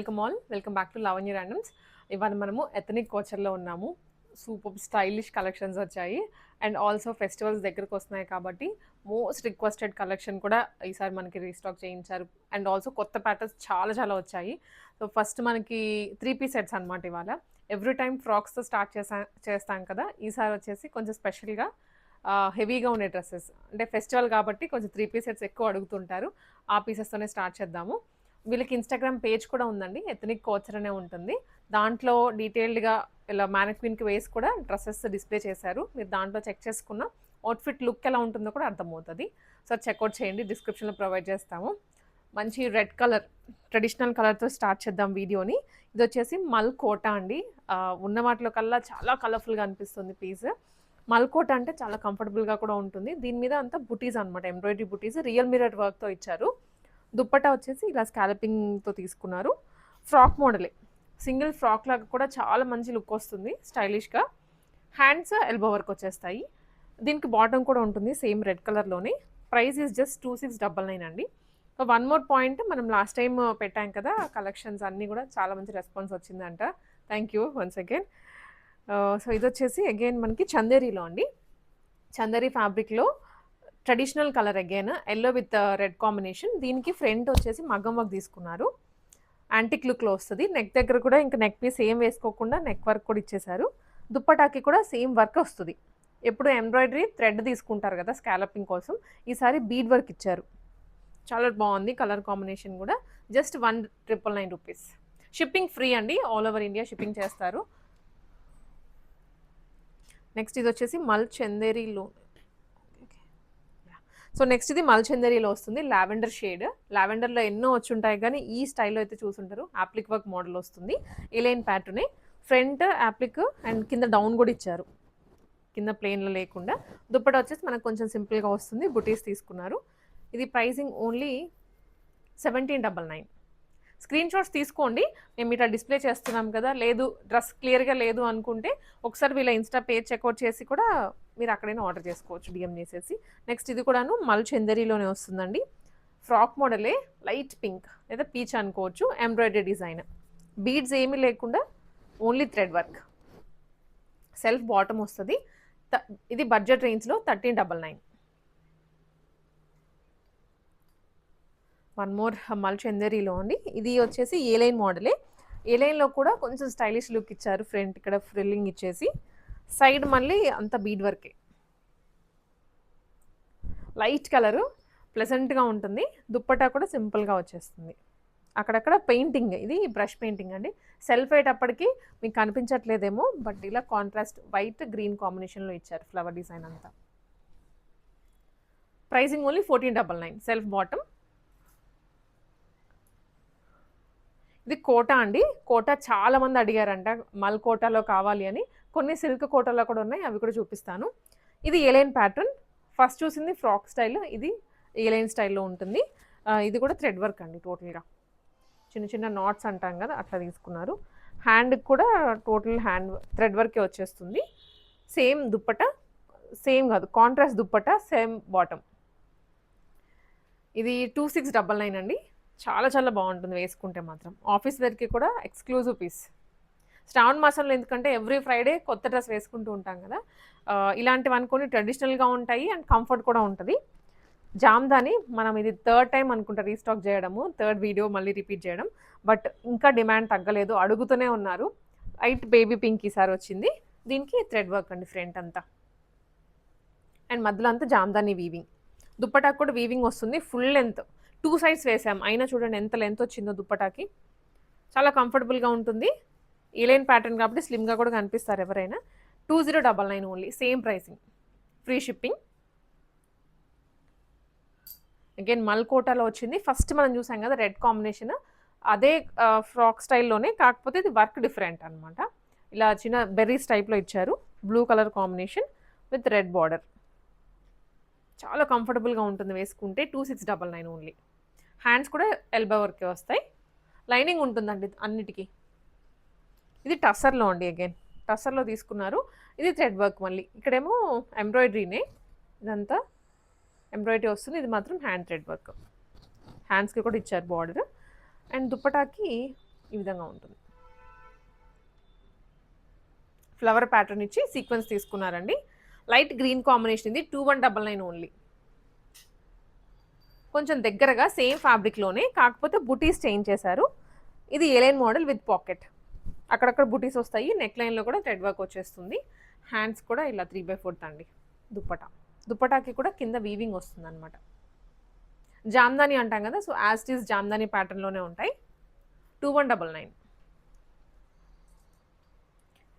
Welcome all. Welcome back to Lavanya randoms. ఇవాళ మనము ethnic కోచర్లో ఉన్నాము. సూపర్ స్టైలిష్ కలెక్షన్స్ వచ్చాయి అండ్ ఆల్సో ఫెస్టివల్స్ దగ్గరకు వస్తున్నాయి కాబట్టి మోస్ట్ రిక్వెస్టెడ్ కలెక్షన్ కూడా ఈసారి మనకి రీస్టాక్ చేయించారు అండ్ ఆల్సో కొత్త ప్యాటర్న్స్ చాలా చాలా వచ్చాయి. సో ఫస్ట్ మనకి 3 పీస్ సెట్స్ అనమాట ఇవాళ. ఎవ్రీ టైమ్ ఫ్రాక్స్తో స్టార్ట్ చేస్తాం కదా, ఈసారి వచ్చేసి కొంచెం స్పెషల్గా హెవీగా ఉండే డ్రెస్సెస్, అంటే ఫెస్టివల్ కాబట్టి కొంచెం 3 పీస్ సెట్స్ ఎక్కువ అడుగుతుంటారు. ఆ పీసెస్తోనే స్టార్ట్ చేద్దాము. వీళ్ళకి ఇన్స్టాగ్రామ్ పేజ్ కూడా ఉందండి, ఎథనిక్ కోచర్ అనే ఉంటుంది. దాంట్లో డీటెయిల్డ్గా ఇలా మ్యానక్విన్కి వేసి కూడా డ్రెస్సెస్ డిస్ప్లే చేశారు. మీరు దాంట్లో చెక్ చేసుకున్న అవుట్ఫిట్ లుక్ ఎలా ఉంటుందో కూడా అర్థమవుతుంది. సో చెక్అవుట్ చేయండి, డిస్క్రిప్షన్లో ప్రొవైడ్ చేస్తాము. మంచి రెడ్ కలర్, ట్రెడిషనల్ కలర్తో స్టార్ట్ చేద్దాం వీడియోని. ఇది వచ్చేసి మల్ కోటా అండి. ఉన్న వాటిలో కల్లా చాలా కలర్ఫుల్గా అనిపిస్తుంది పీస్. మల్ కోటా అంటే చాలా కంఫర్టబుల్గా కూడా ఉంటుంది. దీని మీద అంతా బుటీస్ అనమాట, ఎంబ్రాయిడరీ బుటీస్, రియల్ మిరర్ వర్క్తో ఇచ్చారు. దుప్పటా వచ్చేసి ఇలా స్కాలపింగ్తో తీసుకున్నారు. ఫ్రాక్ మోడలే, సింగిల్ ఫ్రాక్ లాగా కూడా చాలా మంచి లుక్ వస్తుంది స్టైలిష్గా. హ్యాండ్స్ ఎల్బో వర్క్ వచ్చేస్తాయి. దీనికి బాటమ్ కూడా ఉంటుంది సేమ్ రెడ్ కలర్లోనే. ప్రైస్ ఈజ్ జస్ట్ 2699 అండి. వన్ మోర్ పాయింట్, మనం లాస్ట్ టైం పెట్టాం కదా కలెక్షన్స్ అన్నీ కూడా చాలా మంచి రెస్పాన్స్ వచ్చిందంట. Thank you once again. So ఇది వచ్చేసి అగైన్ మనకి చందేరీలో అండి. చందేరీ ఫ్యాబ్రిక్లో traditional colour again yellow with red combination. దీనికి ఫ్రంట్ వచ్చేసి మగ్గం వర్క్ తీసుకున్నారు, యాంటిక్ లుక్లో వస్తుంది. నెక్ దగ్గర కూడా ఇంకా నెక్ పీస్ ఏం వేసుకోకుండా నెక్ వర్క్ కూడా ఇచ్చేసారు. దుప్పటాకి కూడా సేమ్ వర్క్ వస్తుంది. ఎప్పుడు ఎంబ్రాయిడరీ థ్రెడ్ తీసుకుంటారు కదా స్కాలపింగ్ కోసం, ఈసారి బీడ్ వర్క్ ఇచ్చారు. చాలా బాగుంది కలర్ కాంబినేషన్ కూడా. Just 1999 rupees. షిప్పింగ్ ఫ్రీ అండి, ఆల్ ఓవర్ ఇండియా షిప్పింగ్ చేస్తారు. నెక్స్ట్ ఇది వచ్చేసి మల్ చందేరీలో. సో నెక్స్ట్ ఇది మల్చందరిలో వస్తుంది, లావెండర్ షేడ్. లావెండర్లో ఎన్నో వచ్చి ఉంటాయి కానీ ఈ స్టైల్లో అయితే చూసుంటారు. యాప్లిక్ వర్క్ మోడల్ వస్తుంది, ఎలైన్ ప్యాటర్నే. ఫ్రంట్ యాప్లిక్ అండ్ కింద డౌన్ కూడా ఇచ్చారు, కింద ప్లెయిన్లో లేకుండా. దుప్పట వచ్చేసి మనకు కొంచెం సింపుల్గా వస్తుంది, బుటీస్ తీసుకున్నారు. ఇది ప్రైసింగ్ ఓన్లీ 1799. స్క్రీన్ షాట్స్ తీసుకోండి, మేము ఇట్లా డిస్ప్లే చేస్తున్నాం కదా. లేదు డ్రెస్ క్లియర్గా లేదు అనుకుంటే ఒకసారి వీళ్ళ ఇన్స్టా పేజ్ చెక్అవుట్ చేసి కూడా మీరు అక్కడైనా ఆర్డర్ చేసుకోవచ్చు డిఎం చేసేసి. నెక్స్ట్ ఇది కూడాను మల్ చందరీలోనే వస్తుందండి. ఫ్రాక్ మోడలే, లైట్ పింక్ లేదా పీచ్ అనుకోవచ్చు. ఎంబ్రాయిడరీ డిజైన్, బీడ్స్ ఏమీ లేకుండా only thread work. Self bottom వస్తుంది. ఇది బడ్జెట్ రేంజ్లో 1399. వన్ మోర్ మల్ చందేరీలో అండి. ఇది వచ్చేసి ఏ లైన్ మోడలే. ఏ లైన్లో కూడా కొంచెం స్టైలిష్ లుక్ ఇచ్చారు. ఫ్రంట్ ఇక్కడ ఫ్రిల్లింగ్ ఇచ్చేసి, సైడ్ మళ్ళీ అంత బీడ్ వర్కే. లైట్ కలరు, ప్లెజెంట్గా ఉంటుంది. దుప్పటా కూడా సింపుల్గా వచ్చేస్తుంది. అక్కడక్కడ పెయింటింగ్, ఇది బ్రష్ పెయింటింగ్ అండి. సెల్ఫ్ అయ్యేటప్పటికి మీకు కనిపించట్లేదేమో, బట్ ఇలా కాంట్రాస్ట్ వైట్ గ్రీన్ కాంబినేషన్లో ఇచ్చారు ఫ్లవర్ డిజైన్ అంతా. Pricing only 1499. Self bottom. ఇది కోటా అండి. కోటా చాలా మంది అడిగారంట మల్ కోటాలో కావాలి అని. కొన్ని సిల్క్ కోటాలో కూడా ఉన్నాయి, అవి కూడా చూపిస్తాను. ఇది ఏలైన్ ప్యాటర్న్. ఫస్ట్ చూసింది ఫ్రాక్ స్టైల్, ఇది ఏలైన్ స్టైల్లో ఉంటుంది. ఇది కూడా థ్రెడ్ వర్క్ అండి. టోటల్గా చిన్న చిన్న నాట్స్ అంటాం కదా అట్లా తీసుకున్నారు. హ్యాండ్కి కూడా టోటల్ హ్యాండ్ థ్రెడ్ వర్కే వచ్చేస్తుంది. సేమ్ దుప్పట, సేమ్ కాదు కాంట్రాస్ట్ దుప్పట, సేమ్ బాటమ్. ఇది 2699 అండి. చాలా చాలా బాగుంటుంది వేసుకుంటే మాత్రం. ఆఫీస్ వేర్కి కూడా ఎక్స్క్లూజివ్ పీస్. శ్రావణ మాసంలో ఎందుకంటే ఎవ్రీ ఫ్రైడే కొత్త డ్రెస్ వేసుకుంటూ ఉంటాం కదా, ఇలాంటివి అనుకొని ట్రెడిషనల్గా ఉంటాయి అండ్ కంఫర్ట్ కూడా ఉంటుంది. జామ్దాని మనం ఇది 3rd టైం అనుకుంటా రీస్టాక్ చేయడము, 3rd వీడియో మళ్ళీ రిపీట్ చేయడం. బట్ ఇంకా డిమాండ్ తగ్గలేదు, అడుగుతూనే ఉన్నారు. లైట్ బేబీ పింక్ ఈసారి వచ్చింది. దీనికి థ్రెడ్ వర్క్ అండి ఫ్రంట్ అంతా, అండ్ మధ్యలో అంతా జామ్దాని వీవింగ్. దుప్పటాకు కూడా వీవింగ్ వస్తుంది. ఫుల్ లెంత్ 2 సైడ్స్ వేసాం, అయినా చూడండి ఎంత లెంత్ వచ్చిందో దుప్పటాకి. చాలా కంఫర్టబుల్గా ఉంటుంది. ఏలైన్ ప్యాటర్న్ కాబట్టి స్లిమ్గా కూడా కనిపిస్తారు ఎవరైనా. 2099 only. Same pricing, free shipping. Again మల్ కోటాలో వచ్చింది. ఫస్ట్ మనం చూసాం కదా రెడ్ కాంబినేషన్, అదే ఫ్రాక్ స్టైల్లోనే, కాకపోతే ఇది వర్క్ డిఫరెంట్ అనమాట. ఇలా చిన్న బెర్రీస్ టైప్లో ఇచ్చారు. Blue colour combination with red border. చాలా కంఫర్టబుల్గా ఉంటుంది వేసుకుంటే. 2699 ఓన్లీ. హ్యాండ్స్ కూడా ఎల్బో వర్కే వస్తాయి. లైనింగ్ ఉంటుందండి అన్నిటికీ. ఇది టస్సర్లో అండి. అగైన్ టస్సర్లో తీసుకున్నారు. ఇది థ్రెడ్ వర్క్ మళ్ళీ. ఇక్కడేమో ఎంబ్రాయిడరీనే, ఇదంతా ఎంబ్రాయిడరీ వస్తుంది. ఇది మాత్రం హ్యాండ్ థ్రెడ్ వర్క్. హ్యాండ్స్కి కూడా ఇచ్చారు బార్డర్. అండ్ దుప్పటాకి ఈ విధంగా ఉంటుంది. ఫ్లవర్ ప్యాటర్న్ ఇచ్చి సీక్వెన్స్ తీసుకున్నారండి. లైట్ గ్రీన్ కాంబినేషన్ ఇది 2199 ఓన్లీ. కొంచెం దగ్గరగా సేమ్ ఫ్యాబ్రిక్లోనే కాకపోతే బుటీస్ చేంజ్ చేశారు. ఇది ఏలైన్ మోడల్ విత్ పాకెట్. అక్కడక్కడ బుటీస్ వస్తాయి. నెక్ లైన్లో కూడా థ్రెడ్ వర్క్ వచ్చేస్తుంది. హ్యాండ్స్ కూడా ఇలా 3/4 అండి. దుప్పటాకి కూడా కింద వీవింగ్ వస్తుంది అనమాట. జామ్దాని అంటాం కదా, so as it is Jamdani ప్యాటర్న్లోనే ఉంటాయి. 2199.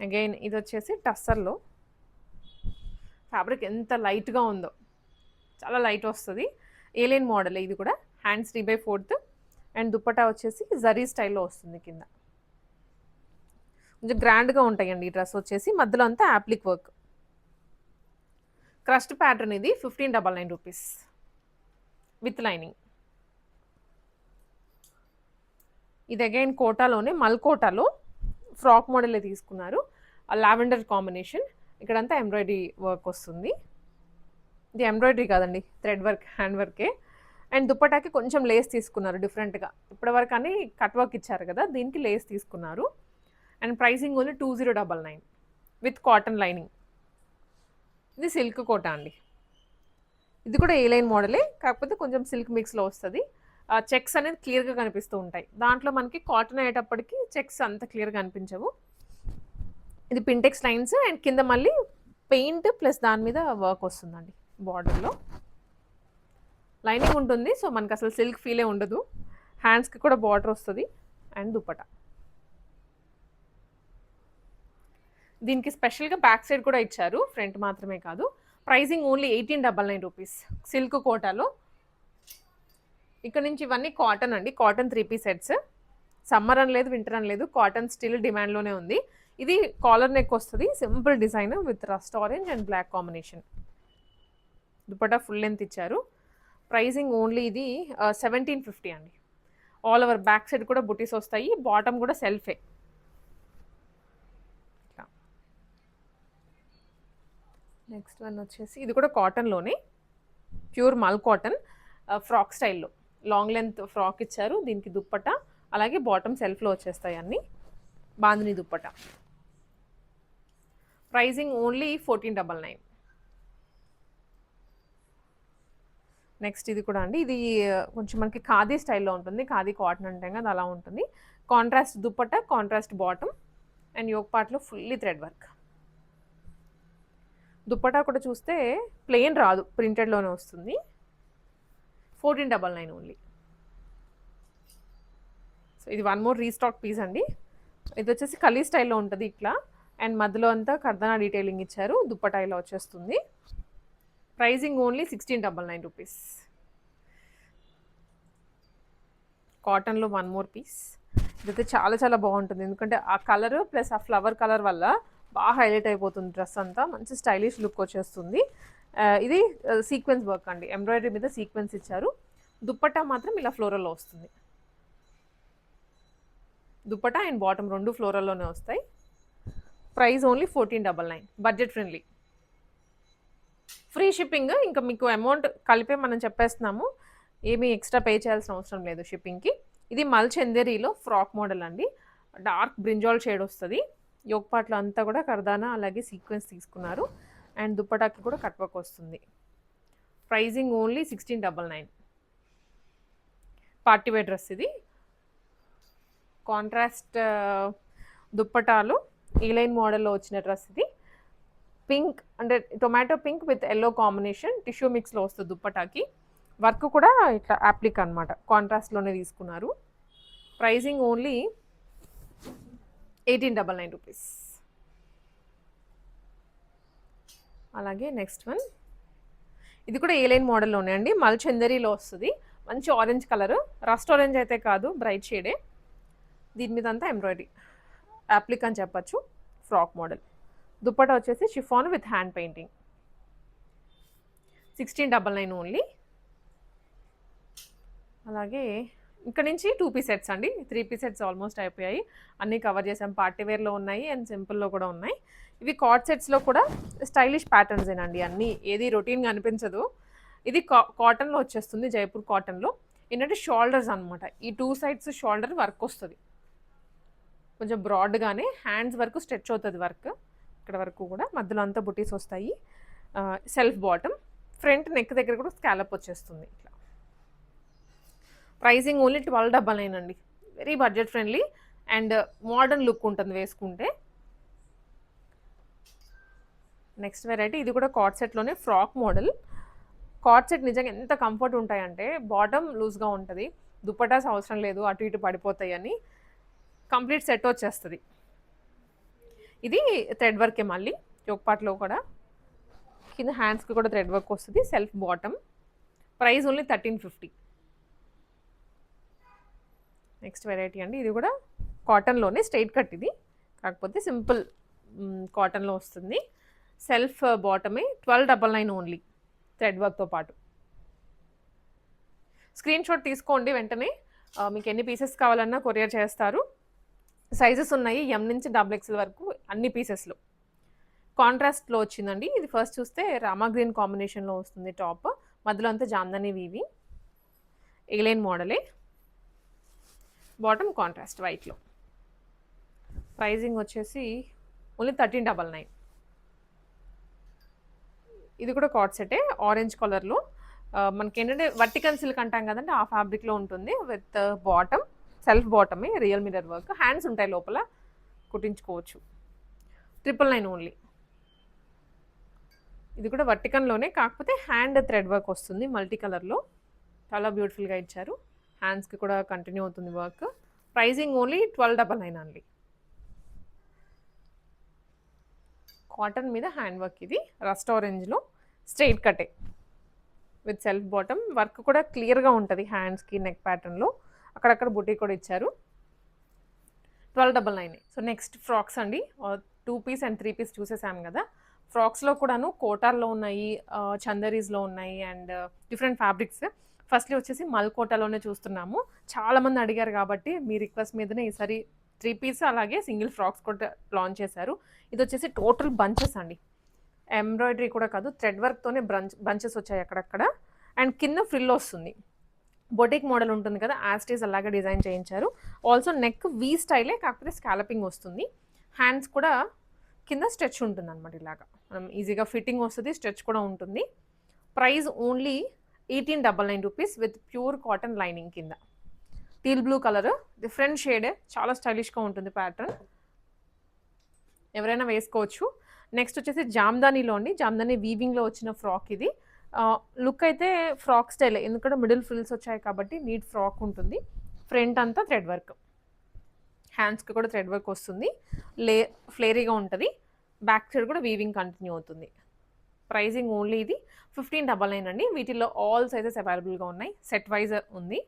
అగైన్ ఇది వచ్చేసి టస్సర్లో. ఫ్యాబ్రిక్ ఎంత లైట్గా ఉందో, చాలా లైట్ వస్తుంది. ఏలియన్ మోడల్ ఇది కూడా. హ్యాండ్స్ 3/4 అండ్ దుప్పటా వచ్చేసి జరీ స్టైల్లో వస్తుంది. కింద కొంచెం గ్రాండ్గా ఉంటాయండి ఈ డ్రెస్ వచ్చేసి. మధ్యలో అంతా యాప్లిక్ వర్క్. క్రస్ట్ ప్యాటర్న్ ఇది 1599 రూపీస్ విత్ లైనింగ్. ఇది అగైన్ కోటాలోనే మల్కోటాలో ఫ్రాక్ మోడలే తీసుకున్నారు. Lavender combination. ఇక్కడంతా ఎంబ్రాయిడరీ వర్క్ వస్తుంది. ఇది ఎంబ్రాయిడరీ కాదండి, థ్రెడ్ వర్క్, హ్యాండ్ వర్కే. అండ్ దుప్పటాకి కొంచెం లేస్ తీసుకున్నారు డిఫరెంట్గా. ఇప్పటివరకు అని కట్ వర్క్ ఇచ్చారు కదా, దీనికి లేస్ తీసుకున్నారు. And pricing only 2099 with cotton lining. ఇది సిల్క్ కోటా అండి. ఇది కూడా ఏ లైన్ మోడలే, కాకపోతే కొంచెం సిల్క్ మిక్స్లో వస్తుంది. చెక్స్ అనేది క్లియర్గా కనిపిస్తూ ఉంటాయి. దాంట్లో మనకి కాటన్ అయ్యేటప్పటికి చెక్స్ అంత క్లియర్గా కనిపించవు. ఇది పింటెక్స్ లైన్స్ అండ్ కింద మళ్ళీ పెయింట్ ప్లస్ దాని మీద వర్క్ వస్తుందండి. బార్డర్లో లైనింగ్ ఉంటుంది, సో మనకు అసలు సిల్క్ ఫీలే ఉండదు. హ్యాండ్స్కి కూడా బార్డర్ వస్తుంది అండ్ దుపట్టా. దీనికి స్పెషల్గా బ్యాక్ సైడ్ కూడా ఇచ్చారు, ఫ్రంట్ మాత్రమే కాదు. ప్రైజింగ్ ఓన్లీ 1899 రూపీస్ సిల్క్ కోటాలో. ఇక్కడ నుంచి ఇవన్నీ కాటన్ అండి, కాటన్ 3 సెట్స్. సమ్మర్ అని లేదు, వింటర్ అని లేదు, కాటన్ స్టిల్ డిమాండ్లోనే ఉంది. ఇది కాలర్ నెక్ వస్తుంది, simple design with rust orange and black combination. Dupatta full length ఇచ్చారు. ప్రైజింగ్ ఓన్లీ ఇది 1750 అండి. ఆల్ ఓవర్ బ్యాక్ సైడ్ కూడా బుటీస్ వస్తాయి, బాటమ్ కూడా సెల్ఫే. నెక్స్ట్ వన్ వచ్చేసి ఇది కూడా కాటన్లోనే, ప్యూర్ మల్ కాటన్ ఫ్రాక్ స్టైల్లో లాంగ్ లెంత్ ఫ్రాక్ ఇచ్చారు. దీనికి దుప్పట్టా అలాగే బాటమ్ సెల్ఫ్లో వచ్చేస్తాయి అన్నీ. Bandhani dupatta. Pricing only 1499. Next ఇది కూడా అండి, ఇది కొంచెం మనకి ఖాదీ స్టైల్లో ఉంటుంది. ఖాదీ కాటన్ అంటే కదా అలా ఉంటుంది. Contrast dupatta, contrast bottom and yoke పార్ట్లో ఫుల్లీ థ్రెడ్ వర్క్. దుప్పటా కూడా చూస్తే ప్లెయిన్ రాదు, ప్రింటెడ్లోనే వస్తుంది. 1499 ఓన్లీ. సో ఇది వన్ మోర్ రీస్టాక్ పీస్ అండి. ఇది వచ్చేసి కలీ స్టైల్లో ఉంటుంది ఇట్లా, అండ్ మధ్యలో అంతా కర్దనా డీటెయిలింగ్ ఇచ్చారు. దుప్పటా ఇలా వచ్చేస్తుంది. Pricing only 1699 rupees. కాటన్లో వన్ మోర్ పీస్. ఇదైతే చాలా చాలా బాగుంటుంది, ఎందుకంటే ఆ కలర్ ప్లస్ ఆ ఫ్లవర్ కలర్ వల్ల బాగా హైలైట్ అయిపోతుంది డ్రెస్ అంతా. మంచి స్టైలిష్ లుక్ వచ్చేస్తుంది. ఇది సీక్వెన్స్ వర్క్ అండి, ఎంబ్రాయిడరీ మీద సీక్వెన్స్ ఇచ్చారు. దుప్పట్టా మాత్రం ఇలా ఫ్లోరల్లో వస్తుంది. దుప్పట్టా అండ్ బాటమ్ రెండు ఫ్లోరల్లోనే వస్తాయి. Price only 1499, budget friendly. Free shipping. ఇంకా మీకు అమౌంట్ కలిపే మనం చెప్పేస్తున్నాము, ఏమీ ఎక్స్ట్రా పే చేయాల్సిన అవసరం లేదు షిప్పింగ్కి. ఇది మల్ చందేరీలో ఫ్రాక్ మోడల్ అండి. డార్క్ బ్రింజాల్ షేడ్ వస్తుంది. యోక్ పార్ట్లో అంతా కూడా కర్దానా అలాగే సీక్వెన్స్ తీసుకున్నారు. అండ్ దుప్పటాకి కూడా కట్ వర్క్ వస్తుంది. Pricing only 1699. Party wear dress ఇది. కాంట్రాస్ట్ దుప్పటాలు ఈ లైన్ మోడల్లో వచ్చిన డ్రెస్ ఇది. పింక్ అంటే tomato pink with yellow combination tissue మిక్స్లో వస్తుంది దుప్పటాకి. వర్క్ కూడా ఇట్లా యాప్లిక్ అనమాట, కాంట్రాస్ట్లోనే తీసుకున్నారు. Pricing only 1899 rupees. అలాగే నెక్స్ట్ వన్, ఇది కూడా ఏ లైన్ మోడల్లోనే అండి, మల్ చందరీలో వస్తుంది. మంచి ఆరెంజ్ కలర్, రస్ట్ ఆరెంజ్ అయితే కాదు, బ్రైట్ షేడే. దీని మీద అంతా ఎంబ్రాయిడరీ యాప్లిక్ అని చెప్పచ్చు. Frock model. దుప్పటా వచ్చేసి chiffon with hand painting. 1699 only. అలాగే ఇక్కడ నుంచి 2 పీస్ సెట్స్ అండి. 3 పీస్ సెట్స్ ఆల్మోస్ట్ అయిపోయాయి, అన్నీ కవర్ చేసాం. పార్టీ వేర్లో ఉన్నాయి అండ్ సింపుల్లో కూడా ఉన్నాయి. ఇవి కార్డ్ సెట్స్లో కూడా స్టైలిష్ ప్యాటర్న్స్ ఏనండి అన్నీ, ఏది రొటీన్గా అనిపించదు. ఇది కాటన్లో వచ్చేస్తుంది, జైపూర్ కాటన్లో. ఏంటంటే షోల్డర్స్ అనమాట, ఈ 2 సైడ్స్ షోల్డర్ వర్క్ వస్తుంది. కొంచెం బ్రాడ్గానే హ్యాండ్స్ వరకు స్ట్రెచ్ అవుతుంది వర్క్, ఇక్కడ వరకు కూడా మధ్యలో అంతా బుటీస్ వస్తాయి. సెల్ఫ్ బాటమ్, ఫ్రంట్ నెక్ దగ్గర కూడా స్కాలప్ వచ్చేస్తుంది ఇట్లా. ప్రైజింగ్ ఓన్లీ 1299 అండి. Very budget friendly and modern look ఉంటుంది వేసుకుంటే. నెక్స్ట్ వెరైటీ, ఇది కూడా కార్డ్ సెట్లోనే ఫ్రాక్ మోడల్. కార్డ్ సెట్ నిజంగా ఎంత కంఫర్ట్ ఉంటాయంటే, బాటమ్ లూజ్గా ఉంటుంది, దుప్పటాస్ అవసరం లేదు అటు ఇటు పడిపోతాయి అని, కంప్లీట్ సెట్ వచ్చేస్తుంది. ఇది థ్రెడ్ వర్కే మళ్ళీ యోక్ పార్ట్లో కూడా, కింద హ్యాండ్స్కి కూడా థ్రెడ్ వర్క్ వస్తుంది. Self bottom, price only 1350. Next variety అండి, ఇది కూడా కాటన్లోనే స్ట్రైట్ కట్, ఇది కాకపోతే సింపుల్ కాటన్లో వస్తుంది. సెల్ఫ్ బాటమే, 1299 ఓన్లీ థ్రెడ్ వర్క్తో పాటు. స్క్రీన్ షాట్ తీసుకోండి వెంటనే, మీకు ఎన్ని పీసెస్ కావాలన్నా కొరియర్ చేస్తారు. సైజెస్ ఉన్నాయి ఎం నుంచి XXL వరకు అన్ని పీసెస్లో. కాంట్రాస్ట్లో వచ్చిందండి ఇది. ఫస్ట్ చూస్తే రామా గ్రీన్ కాంబినేషన్లో వస్తుంది టాప్, మధ్యలో అంతా జామ్దాని వీవి, ఏలైన్ మోడలే. బాటమ్ కాంట్రాస్ట్ వైట్లో. ప్రైజింగ్ వచ్చేసి ఓన్లీ 1399. ఇది కూడా కార్డ్ సెటే, ఆరెంజ్ కలర్లో. మనకి ఏంటంటే వర్టికల్ సిల్క్ అంటాం కదండి, ఆ ఫ్యాబ్రిక్లో ఉంటుంది. విత్ బాటమ్, సెల్ఫ్ బాటమే, రియల్ మిరర్ వర్క్, హ్యాండ్స్ ఉంటాయి లోపల, కుట్టించుకోవచ్చు. 999 ఓన్లీ. ఇది కూడా వర్టికల్లోనే, కాకపోతే హ్యాండ్ థ్రెడ్ వర్క్ వస్తుంది మల్టీ కలర్లో, చాలా బ్యూటిఫుల్గా ఇచ్చారు. హ్యాండ్స్కి కూడా కంటిన్యూ అవుతుంది వర్క్. ప్రైజింగ్ ఓన్లీ 1299 అండి. కాటన్ మీద హ్యాండ్ వర్క్, ఇది రస్ట్ ఆరెంజ్లో స్ట్రైట్ కటే విత్ సెల్ఫ్ బాటమ్. వర్క్ కూడా క్లియర్గా ఉంటుంది హ్యాండ్స్కి, నెక్ ప్యాటర్న్లో, అక్కడక్కడ బుటీ కూడా ఇచ్చారు. 1299. సో నెక్స్ట్ ఫ్రాక్స్ అండి, 2 పీస్ అండ్ 3 పీస్ చూసేసాం కదా. ఫ్రాక్స్లో కూడాను కోటాల్లో ఉన్నాయి, చందరీస్లో ఉన్నాయి అండ్ డిఫరెంట్ ఫ్యాబ్రిక్స్. ఫస్ట్లీ వచ్చేసి మల్కోటాలోనే చూస్తున్నాము. చాలామంది అడిగారు కాబట్టి మీ రిక్వెస్ట్ మీదనే ఈసారి 3 పీస్ అలాగే సింగిల్ ఫ్రాక్స్ కూడా లాంచ్ చేశారు. ఇది వచ్చేసి టోటల్ బంచెస్ అండి, ఎంబ్రాయిడరీ కూడా కాదు, థ్రెడ్ వర్క్తోనే బంచెస్ వచ్చాయి అక్కడక్కడ. అండ్ కింద ఫ్రిల్ వస్తుంది, బొటిక్ మోడల్ ఉంటుంది కదా, యాస్టీస్ అలాగే డిజైన్ చేయించారు. ఆల్సో నెక్ వీ స్టైలే, కాకపోతే స్కాలపింగ్ వస్తుంది. హ్యాండ్స్ కూడా కింద స్ట్రెచ్ ఉంటుంది అనమాట, ఇలాగా మనం ఈజీగా ఫిట్టింగ్ వస్తుంది, స్ట్రెచ్ కూడా ఉంటుంది. Price only 1899 rupees with pure cotton lining కింద. Teal blue colour, different shade, చాలా స్టైలిష్గా ఉంటుంది ప్యాటర్న్, ఎవరైనా వేసుకోవచ్చు. నెక్స్ట్ వచ్చేసి జామ్దానీలో అండి, జామ్దానీ వీవింగ్లో వచ్చిన ఫ్రాక్ ఇది. లుక్ అయితే ఫ్రాక్ స్టైల్, ఎందుకంటే మిడిల్ ఫ్రిల్స్ వచ్చాయి కాబట్టి నీట్ ఫ్రాక్ ఉంటుంది. ఫ్రంట్ అంతా థ్రెడ్ వర్క్, హ్యాండ్స్కి కూడా థ్రెడ్ వర్క్ వస్తుంది, ఫ్లేరీగా ఉంటుంది. బ్యాక్ సైడ్ కూడా వీవింగ్ కంటిన్యూ అవుతుంది. ప్రైజింగ్ ఓన్లీ ఇది 1599 అండి. వీటిల్లో ఆల్ సైజెస్ అవైలబుల్గా ఉన్నాయి, సెట్ వైజ్ ఉంది.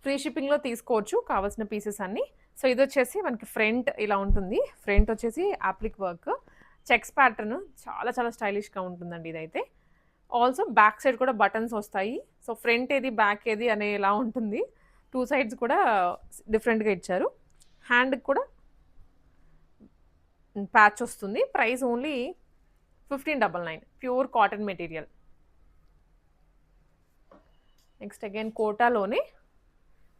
ఫ్రీ షిప్పింగ్లో తీసుకోవచ్చు కావాల్సిన పీసెస్ అన్నీ. సో ఇది వచ్చేసి మనకి ఫ్రంట్ ఇలా ఉంటుంది. ఫ్రంట్ వచ్చేసి అప్లిక్ వర్క్, చెక్స్ ప్యాటర్న్, చాలా చాలా స్టైలిష్గా ఉంటుందండి ఇదైతే. ఆల్సో బ్యాక్ సైడ్ కూడా బటన్స్ వస్తాయి. సో ఫ్రంట్ ఏది బ్యాక్ ఏది అనే ఇలా ఉంటుంది. 2 సైడ్స్ కూడా డిఫరెంట్గా ఇచ్చారు. హ్యాండ్కి కూడా ప్యాచ్ వస్తుంది. Price only 1599, pure cotton material. Next again కోటాలోనే,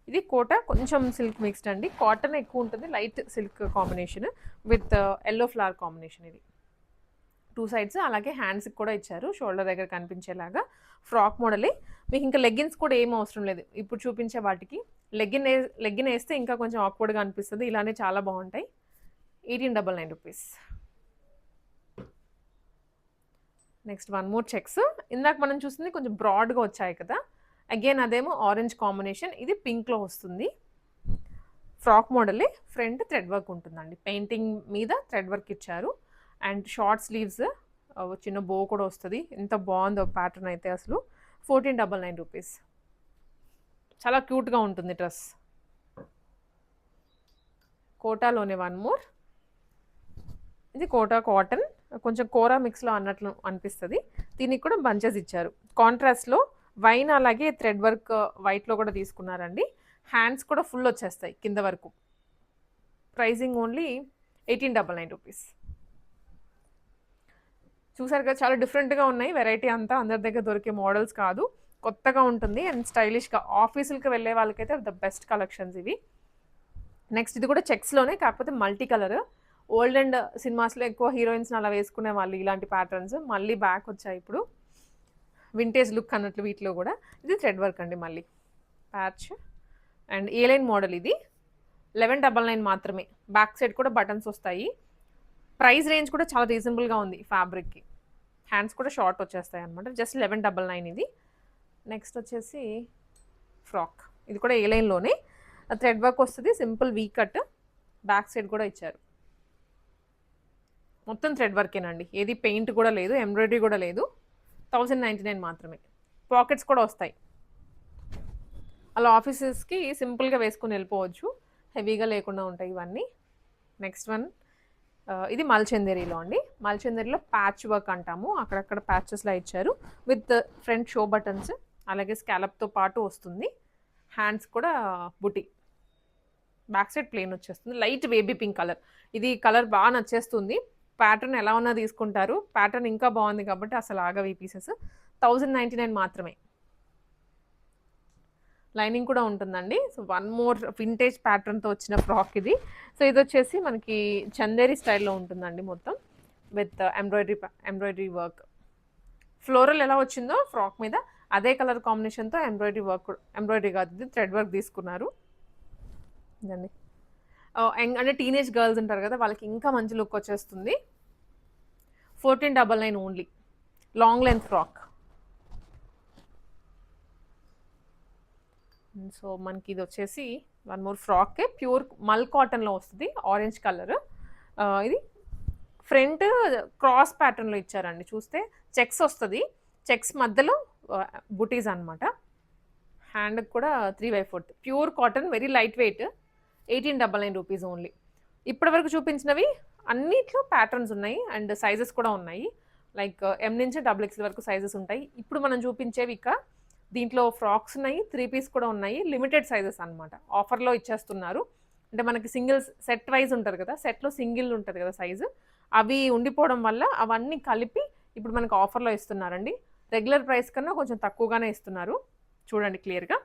ఇది కోటా కొంచెం సిల్క్ మిక్స్డ్ అండి, కాటన్ ఎక్కువ ఉంటుంది, light silk combination with yellow flower combination. ఇది 2 సైడ్స్, అలాగే హ్యాండ్స్కి కూడా ఇచ్చారు షోల్డర్ దగ్గర కనిపించేలాగా. ఫ్రాక్ మోడలే, మీకు ఇంకా లెగ్గిన్స్ కూడా ఏం అవసరం లేదు ఇప్పుడు చూపించే వాటికి. లెగ్గిన్ వేస్తే ఇంకా కొంచెం ఆక్వర్డ్గా అనిపిస్తుంది, ఇలానే చాలా బాగుంటాయి. 1899 rupees. Next one more checks. ఇందాక మనం చూస్తుంది కొంచెం బ్రాడ్గా వచ్చాయి కదా, అగైన్ అదేమో ఆరెంజ్ కాంబినేషన్, ఇది పింక్లో వస్తుంది. ఫ్రాక్ మోడలే, ఫ్రంట్ థ్రెడ్ వర్క్ ఉంటుందండి, పెయింటింగ్ మీద థ్రెడ్ వర్క్ ఇచ్చారు. అండ్ షార్ట్ స్లీవ్స్, చిన్న బో కూడా వస్తుంది. ఎంత బాగుందో ప్యాటర్న్ అయితే అసలు. 1499 రూపీస్. చాలా క్యూట్గా ఉంటుంది డ్రెస్. కోటాలోనే వన్ మోర్, ఇది కోటా కాటన్, కొంచెం కోరా మిక్స్లో అన్నట్లు అనిపిస్తుంది. దీనికి కూడా బంచెస్ ఇచ్చారు కాంట్రాస్ట్లో, వైన్ అలాగే థ్రెడ్ వర్క్ వైట్లో కూడా తీసుకున్నారండి. హ్యాండ్స్ కూడా ఫుల్ వచ్చేస్తాయి కింద వరకు. Pricing only 1899 rupees. చూసారు కదా, చాలా డిఫరెంట్గా ఉన్నాయి. వెరైటీ అంతా అందరి దగ్గర దొరికే మోడల్స్ కాదు, కొత్తగా ఉంటుంది అండ్ స్టైలిష్గా. ఆఫీసులకి వెళ్ళే వాళ్ళకైతే ద బెస్ట్ కలెక్షన్స్ ఇవి. నెక్స్ట్ ఇది కూడా చెక్స్‌లోనే కాకపోతే మల్టీ కలర్. ఓల్డ్ అండ్ సినిమాస్‌లో ఎక్కువ హీరోయిన్స్‌ని అలా వేసుకునేవాళ్ళు ఇలాంటి ప్యాటర్న్స్. మళ్ళీ బ్యాక్ వచ్చాయి ఇప్పుడు. వింటేజ్ లుక్ అన్నట్లు వీటిలో కూడా. ఇది థ్రెడ్ వర్క్ అండి మళ్ళీ. Patch and A line model ఇది. 1199 మాత్రమే. బ్యాక్ సైడ్ కూడా బటన్స్ వస్తాయి. ప్రైస్ రేంజ్ కూడా చాలా రీజనబుల్‌గా ఉంది ఫ్యాబ్రిక్‌కి. హ్యాండ్స్ కూడా షార్ట్ వచ్చేస్తాయి అనమాట. జస్ట్ 1199 ఇది. నెక్స్ట్ వచ్చేసి ఫ్రాక్. ఇది కూడా ఏ లైన్‌లోనే. థ్రెడ్ వర్క్ వస్తది. Simple we cut. Back side కూడా ఇచ్చారు. మొత్తం థ్రెడ్ వర్కేనండి. ఏది పెయింట్ కూడా లేదు, ఎంబ్రాయిడరీ కూడా లేదు. 1099 మాత్రమే. పాకెట్స్ కూడా వస్తాయి. అలా ఆఫీసెస్‌కి సింపుల్‌గా వేసుకొని వెళ్ళిపోవచ్చు. హెవీగా లేకుండా ఉంటాయి ఇవన్నీ. నెక్స్ట్ వన్ ఇది మల్చందేరిలో అండి. మల్చందేరిలో ప్యాచ్ వర్క్ అంటాము. అక్కడక్కడ ప్యాచెస్‌లా ఇచ్చారు. విత్ ఫ్రంట్ షో బటన్స్ అలాగే స్కాలప్‌తో పాటు వస్తుంది. హ్యాండ్స్ కూడా బుటీ. బ్యాక్ సైడ్ ప్లెయిన్ వచ్చేస్తుంది. Light baby pink colour. ఇది కలర్ బాగా నచ్చేస్తుంది. ప్యాటర్న్ ఎలా ఉన్నా తీసుకుంటారు. ప్యాటర్న్ ఇంకా బాగుంది కాబట్టి అసలు ఆగవు ఈ పీసెస్. 1099 మాత్రమే. లైనింగ్ కూడా ఉంటుందండి. సో వన్ మోర్ వింటేజ్ ప్యాటర్న్తో వచ్చిన ఫ్రాక్ ఇది. సో ఇది వచ్చేసి మనకి చందేరి స్టైల్లో ఉంటుందండి మొత్తం విత్ ఎంబ్రాయిడరీ వర్క్. ఫ్లోరల్ ఎలా వచ్చిందో ఫ్రాక్ మీద అదే కలర్ కాంబినేషన్తో ఎంబ్రాయిడరీ కాదు ఇది థ్రెడ్ వర్క్ తీసుకున్నారు. ఇదండి అంటే టీనేజ్ గర్ల్స్ ఉంటారు కదా వాళ్ళకి ఇంకా మంచి లుక్ వచ్చేస్తుంది. 1499 only. Long length frock. So మనకి ఇది వచ్చేసి వన్ మోర్ ఫ్రాక్ ప్యూర్ మల్ కాటన్లో వస్తుంది. Orange colour. ఇది ఫ్రంట్ క్రాస్ ప్యాటర్న్లో ఇచ్చారండి. చూస్తే చెక్స్ వస్తుంది. చెక్స్ మధ్యలో బుటీస్ అనమాట. హ్యాండ్కి కూడా 3/4 pure cotton, very light weight. 1899 rupees only. ఇప్పటివరకు చూపించినవి అన్నిట్లో ప్యాటర్న్స్ ఉన్నాయి అండ్ సైజెస్ కూడా ఉన్నాయి. లైక్ ఎం నుంచి XXL వరకు సైజెస్ ఉంటాయి. ఇప్పుడు మనం చూపించేవి ఇక దీంట్లో ఫ్రాక్స్ ఉన్నాయి, 3 పీస్ కూడా ఉన్నాయి. లిమిటెడ్ సైజెస్ అనమాట. ఆఫర్లో ఇచ్చేస్తున్నారు. అంటే మనకి సింగిల్ సెట్ వైజ్ ఉంటుంది కదా, సెట్లో సింగిల్ ఉంటుంది కదా సైజు, అవి ఉండిపోవడం వల్ల అవన్నీ కలిపి ఇప్పుడు మనకు ఆఫర్లో ఇస్తున్నారండి. రెగ్యులర్ ప్రైస్ కన్నా కొంచెం తక్కువగానే ఇస్తున్నారు. చూడండి క్లియర్గా.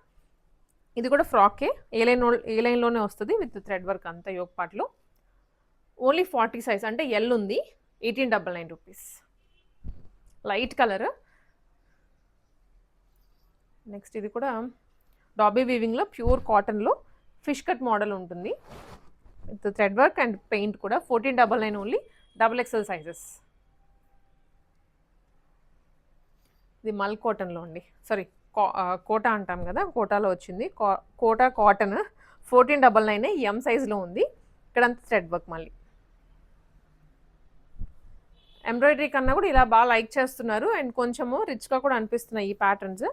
ఇది కూడా ఫ్రాకే. ఏ లైన్లోనే వస్తుంది విత్ థ్రెడ్ వర్క్ అంతా యోగ్ పార్ట్లో. ఓన్లీ 40 సైజ్ అంటే ఎల్ ఉంది. 1899 రూపీస్. Light colour. నెక్స్ట్ ఇది కూడా డాబీ వీవింగ్లో ప్యూర్ కాటన్లో ఫిష్ కట్ మోడల్ ఉంటుంది with thread work and paint కూడా. 1499 ఓన్లీ. XXL sizes. ఇది మల్ కాటన్లో అండి. సారీ కోటా అంటాం కదా, కోటాలో వచ్చింది. Quota cotton. 1499 ఎం సైజులో ఉంది. ఇక్కడంతా థ్రెడ్ వర్క్. మళ్ళీ ఎంబ్రాయిడరీ కన్నా కూడా ఇలా బాగా లైక్ చేస్తున్నారు అండ్ కొంచెము రిచ్గా కూడా అనిపిస్తున్నాయి ఈ ప్యాటర్న్స్.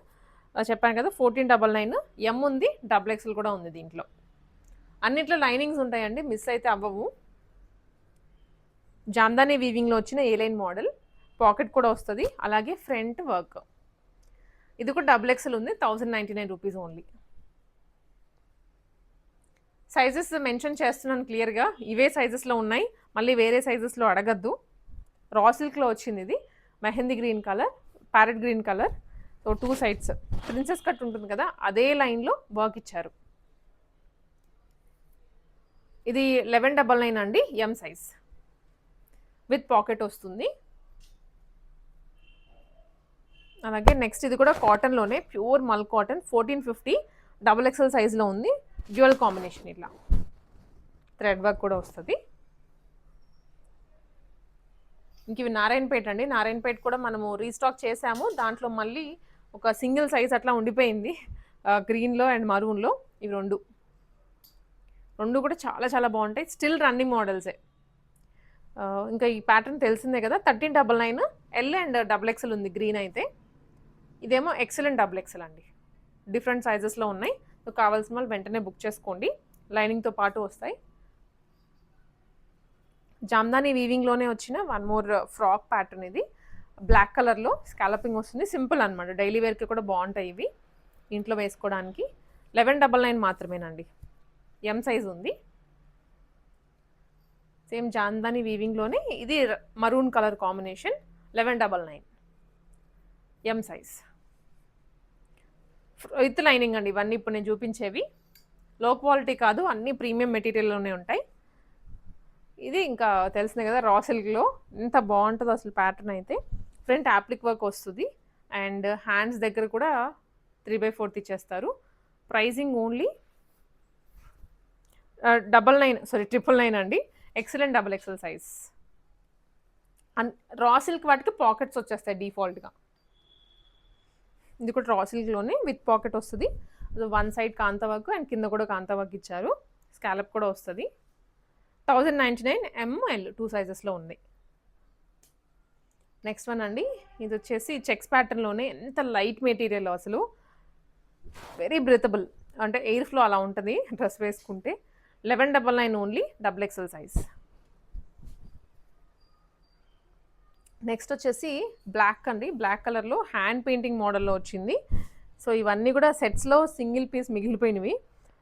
చెప్పాను కదా 1499. ఎం ఉంది, XXL కూడా ఉంది దీంట్లో. అన్నిట్లో లైనింగ్స్ ఉంటాయండి, మిస్ అయితే అవ్వవు. జామ్దానీ వీవింగ్లో వచ్చిన ఏ లైన్ మోడల్. పాకెట్ కూడా వస్తుంది. అలాగే ఫ్రంట్ వర్క్. ఇది కూడా XXL ఉంది. 1099 రూపీస్ ఓన్లీ. సైజెస్ మెన్షన్ చేస్తున్నాను క్లియర్గా. ఇవే సైజెస్లో ఉన్నాయి, మళ్ళీ వేరే సైజెస్లో అడగద్దు. రా సిల్క్లో వచ్చింది ఇది. Mehndi green colour, parrot green colour. So 2 sides princess cut ఉంటుంది కదా, అదే లైన్లో వర్క్ ఇచ్చారు. ఇది 1199 అండి. ఎం సైజ్ విత్ పాకెట్ వస్తుంది. అలాగే నెక్స్ట్ ఇది కూడా కాటన్లోనే ప్యూర్ మల్ కాటన్. 1450 XXL సైజ్లో ఉంది. Dual combination. ఇట్లా థ్రెడ్ వర్క్ కూడా వస్తుంది. ఇంక ఇవి నారాయణపేట అండి. నారాయణపేట కూడా మనము రీస్టాక్ చేసాము. దాంట్లో మళ్ళీ ఒక సింగిల్ సైజ్ అట్లా ఉండిపోయింది, గ్రీన్లో అండ్ మరూన్లో. ఇవి రెండు కూడా చాలా చాలా బాగుంటాయి. స్టిల్ రన్నింగ్ మోడల్సే. ఇంకా ఈ ప్యాటర్న్ తెలిసిందే కదా. 1399 ఎల్ అండ్ XXL ఉంది గ్రీన్ అయితే. ఇదేమో XL అండ్ XXL అండి. డిఫరెంట్ సైజెస్లో ఉన్నాయి. సో కావాల్సిన వాళ్ళు వెంటనే బుక్ చేసుకోండి. లైనింగ్తో పాటు వస్తాయి. జామ్దానీ వీవింగ్లోనే వచ్చిన వన్ మోర్ ఫ్రాక్ ప్యాటర్న్. ఇది బ్లాక్ కలర్లో స్కాలపింగ్ వస్తుంది. సింపుల్ అనమాట. డైలీ వేర్కి కూడా బాగుంటాయి ఇవి ఇంట్లో వేసుకోవడానికి. 1199 మాత్రమేనండి. ఎం సైజ్ ఉంది. సేమ్ జామ్దానీ వీవింగ్లోనే ఇది maroon colour combination. 1199 M size with lining అండి. ఇవన్నీ ఇప్పుడు నేను చూపించేవి. లో క్వాలిటీ కాదు, అన్నీ ప్రీమియం మెటీరియల్‌లోనే ఉంటాయి. ఇది ఇంకా తెలిసిందే కదా! రా సిల్క్‌లో ఎంత బావుంటదో అసలు ప్యాటర్న్ అయితే. ఫ్రంట్ యాప్లిక్ వర్క్ వస్తది. అండ్ హ్యాండ్స్ దగ్గర కూడా 3/4 ఇచ్చేస్తారు. ప్రైజింగ్ ఓన్లీ 999 అండి. XL and double XL size. Raw silk వాటికి పాకెట్స్ వచ్చేస్తాయి డిఫాల్ట్‌గా. ఇది కూడా రా సిల్క్‌లోనే విత్ పాకెట్ వస్తది. One side kantha work and కింద కూడా కాంతా వర్క్ ఇచ్చారు. స్కాలప్ కూడా వస్తది. 1099 ఎంఎల్ 2 సైజెస్‌లో ఉంది. నెక్స్ట్ వన్ అండి. ఇది వచ్చేసి చెక్స్ ప్యాటర్న్‌లోనే ఎంత లైట్ మెటీరియల్ అసలు. Very breathable. అంటే ఎయిర్ ఫ్లో అలా ఉంటది డ్రెస్ వేసుకుంటే. 1199 only double XL size. Next వచ్చేసి బ్లాక్ అండి. బ్లాక్ కలర్‌లో హ్యాండ్ పెయింటింగ్ మోడల్‌లో వచ్చింది. సో, ఇవన్నీ కూడా సెట్స్‌లో సింగిల్ పీస్ మిగిలిపోయినవి.